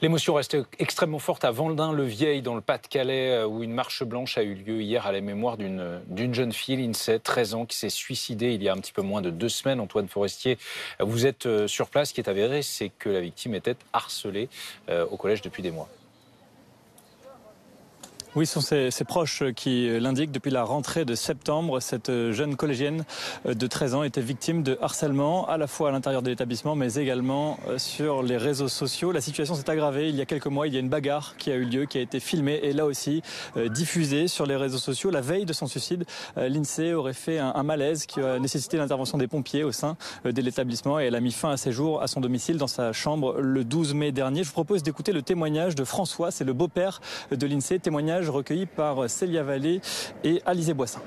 L'émotion reste extrêmement forte à Vendin-le-Vieil, dans le Pas-de-Calais, où une marche blanche a eu lieu hier à la mémoire d'une jeune fille, Lindsay, 13 ans, qui s'est suicidée il y a un petit peu moins de 2 semaines. Antoine Forestier, vous êtes sur place. Ce qui est avéré, c'est que la victime était harcelée au collège depuis des mois. Oui, ce sont ses proches qui l'indiquent. Depuis la rentrée de septembre, cette jeune collégienne de 13 ans était victime de harcèlement, à la fois à l'intérieur de l'établissement, mais également sur les réseaux sociaux. La situation s'est aggravée. Il y a quelques mois, il y a une bagarre qui a eu lieu, qui a été filmée et là aussi diffusée sur les réseaux sociaux. La veille de son suicide, Lindsay aurait fait un malaise qui a nécessité l'intervention des pompiers au sein de l'établissement et elle a mis fin à ses jours à son domicile dans sa chambre le 12 mai dernier. Je vous propose d'écouter le témoignage de François, c'est le beau-père de Lindsay, témoignage recueilli par Célia Vallée et Alizé Boissin.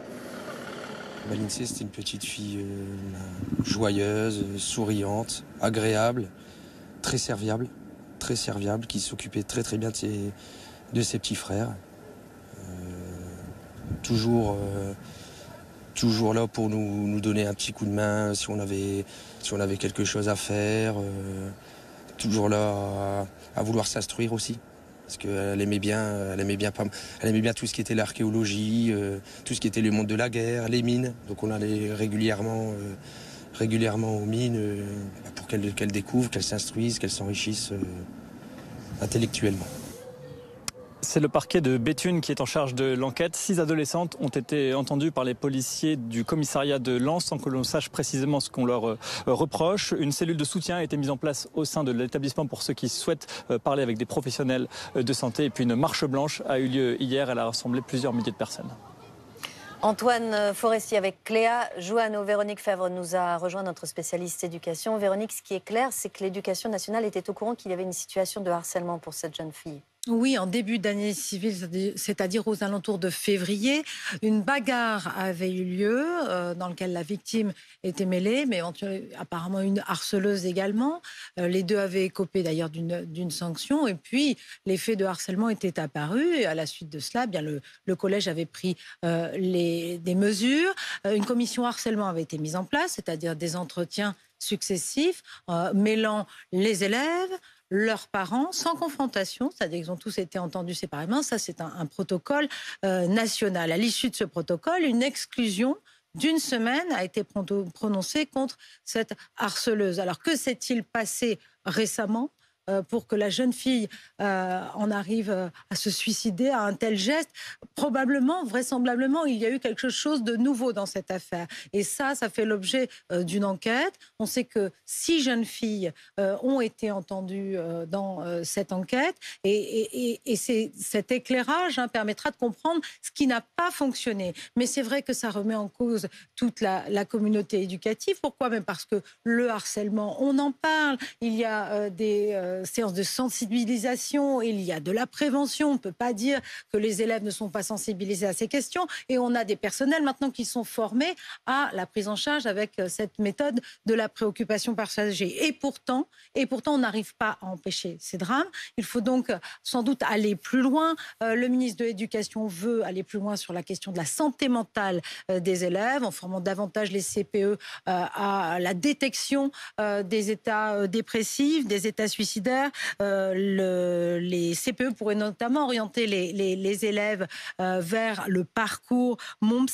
Lindsay, c'était une petite fille joyeuse, souriante, agréable, très serviable, qui s'occupait très bien de ses petits frères. Toujours là pour nous donner un petit coup de main si on avait quelque chose à faire. Toujours là à vouloir s'instruire aussi. Parce qu'elle aimait bien tout ce qui était l'archéologie, tout ce qui était le monde de la guerre, les mines. Donc on allait régulièrement aux mines pour qu'elle découvre, qu'elle s'instruise, qu'elle s'enrichisse intellectuellement. C'est le parquet de Béthune qui est en charge de l'enquête. 6 adolescentes ont été entendues par les policiers du commissariat de Lens sans que l'on sache précisément ce qu'on leur reproche. Une cellule de soutien a été mise en place au sein de l'établissement pour ceux qui souhaitent parler avec des professionnels de santé. Et puis une marche blanche a eu lieu hier. Elle a rassemblé plusieurs milliers de personnes. Antoine Forestier avec Cléa Jouanneau. Véronique Fèvre nous a rejoint, notre spécialiste éducation. Véronique, ce qui est clair, c'est que l'éducation nationale était au courant qu'il y avait une situation de harcèlement pour cette jeune fille. Oui, en début d'année civile, c'est-à-dire aux alentours de février, une bagarre avait eu lieu dans laquelle la victime était mêlée, mais apparemment une harceleuse également. Les deux avaient écopé d'ailleurs d'une sanction et puis les faits de harcèlement étaient apparus et à la suite de cela, eh bien, le collège avait pris des mesures. Une commission harcèlement avait été mise en place, c'est-à-dire des entretiens successifs mêlant les élèves, leurs parents, sans confrontation, c'est-à-dire qu'ils ont tous été entendus séparément. Ça, c'est un protocole national. À l'issue de ce protocole, une exclusion d'1 semaine a été prononcée contre cette harceleuse. Alors, que s'est-il passé récemment pour que la jeune fille en arrive à se suicider, à un tel geste? Vraisemblablement, il y a eu quelque chose de nouveau dans cette affaire. Et ça fait l'objet d'une enquête. On sait que 6 jeunes filles ont été entendues dans cette enquête. Et cet éclairage permettra de comprendre ce qui n'a pas fonctionné. Mais c'est vrai que ça remet en cause toute la communauté éducative. Pourquoi? Même parce que le harcèlement, on en parle. Il y a des séances de sensibilisation, il y a de la prévention. On ne peut pas dire que les élèves ne sont pas sensibilisés à ces questions. Et on a des personnels maintenant qui sont formés à la prise en charge avec cette méthode de la préoccupation partagée. Et pourtant, on n'arrive pas à empêcher ces drames. Il faut donc sans doute aller plus loin. Le ministre de l'Éducation veut aller plus loin sur la question de la santé mentale des élèves, en formant davantage les CPE à la détection des états dépressifs, des états suicidaires. Les CPE pourraient notamment orienter les élèves vers le parcours Mon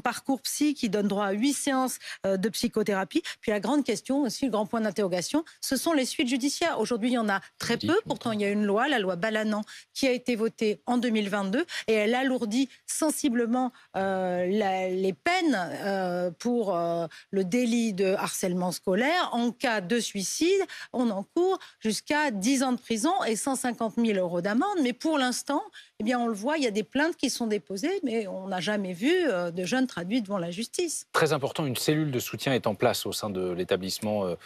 parcours psy, qui donne droit à 8 séances de psychothérapie. Puis la grande question aussi, le grand point d'interrogation, ce sont les suites judiciaires. Aujourd'hui, il y en a très peu. Pourtant, il y a une loi, la loi Balanant, qui a été votée en 2022 et elle alourdit sensiblement les peines pour le délit de harcèlement scolaire. En cas de suicide, on encourt jusqu'à 10 ans de prison et 150 000 € d'amende. Mais pour l'instant, eh bien, on le voit, il y a des plaintes qui sont déposées, mais on n'a jamais vu de jeunes traduits devant la justice. Très important, une cellule de soutien est en place au sein de l'établissement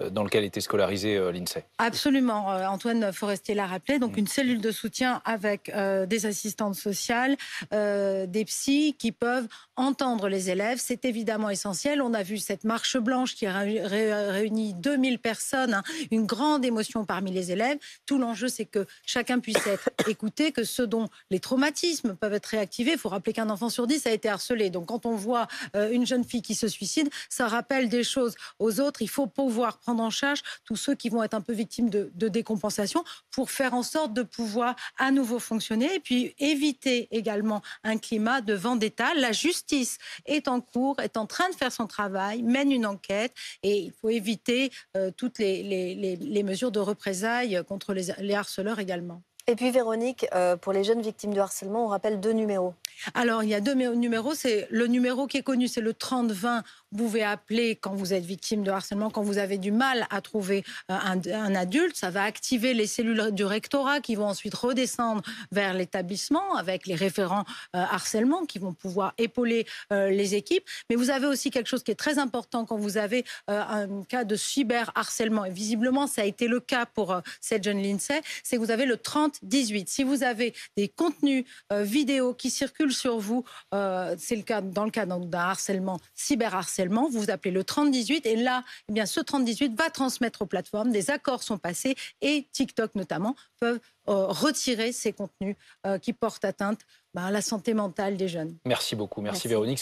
dans lequel était scolarisée Lindsay. Absolument, Antoine Forestier l'a rappelé, donc une cellule de soutien avec des assistantes sociales, des psys qui peuvent entendre les élèves, c'est évidemment essentiel. On a vu cette marche blanche qui a réuni 2000 personnes, une grande émotion parmi les élèves. Tout l'enjeu, c'est que chacun puisse être écouté, que ceux dont les traumatismes peuvent être réactivés. Il faut rappeler qu'un enfant sur 10 a été harcelé. Donc quand on voit une jeune fille qui se suicide, ça rappelle des choses aux autres. Il faut pouvoir prendre en charge tous ceux qui vont être un peu victimes de décompensation pour faire en sorte de pouvoir à nouveau fonctionner et puis éviter également un climat de vendetta. La justice est en cours, est en train de faire son travail, mène une enquête et il faut éviter toutes les mesures de représailles contre les harceleurs également. Et puis Véronique, pour les jeunes victimes de harcèlement, on rappelle 2 numéros. Alors, il y a 2 numéros. C'est le numéro qui est connu, c'est le 30-20. Vous pouvez appeler quand vous êtes victime de harcèlement, quand vous avez du mal à trouver un adulte. Ça va activer les cellules du rectorat qui vont ensuite redescendre vers l'établissement avec les référents harcèlement qui vont pouvoir épauler les équipes. Mais vous avez aussi quelque chose qui est très important quand vous avez un cas de cyberharcèlement. Et visiblement, ça a été le cas pour cette jeune Lindsay. C'est que vous avez le 30-18. Si vous avez des contenus vidéo qui circulent sur vous, c'est le cas dans le cas d'un harcèlement, cyberharcèlement, vous appelez le 30-18 et là, eh bien, ce 30-18 va transmettre aux plateformes, des accords sont passés et TikTok notamment peuvent retirer ces contenus qui portent atteinte à la santé mentale des jeunes. Merci beaucoup, merci Véronique.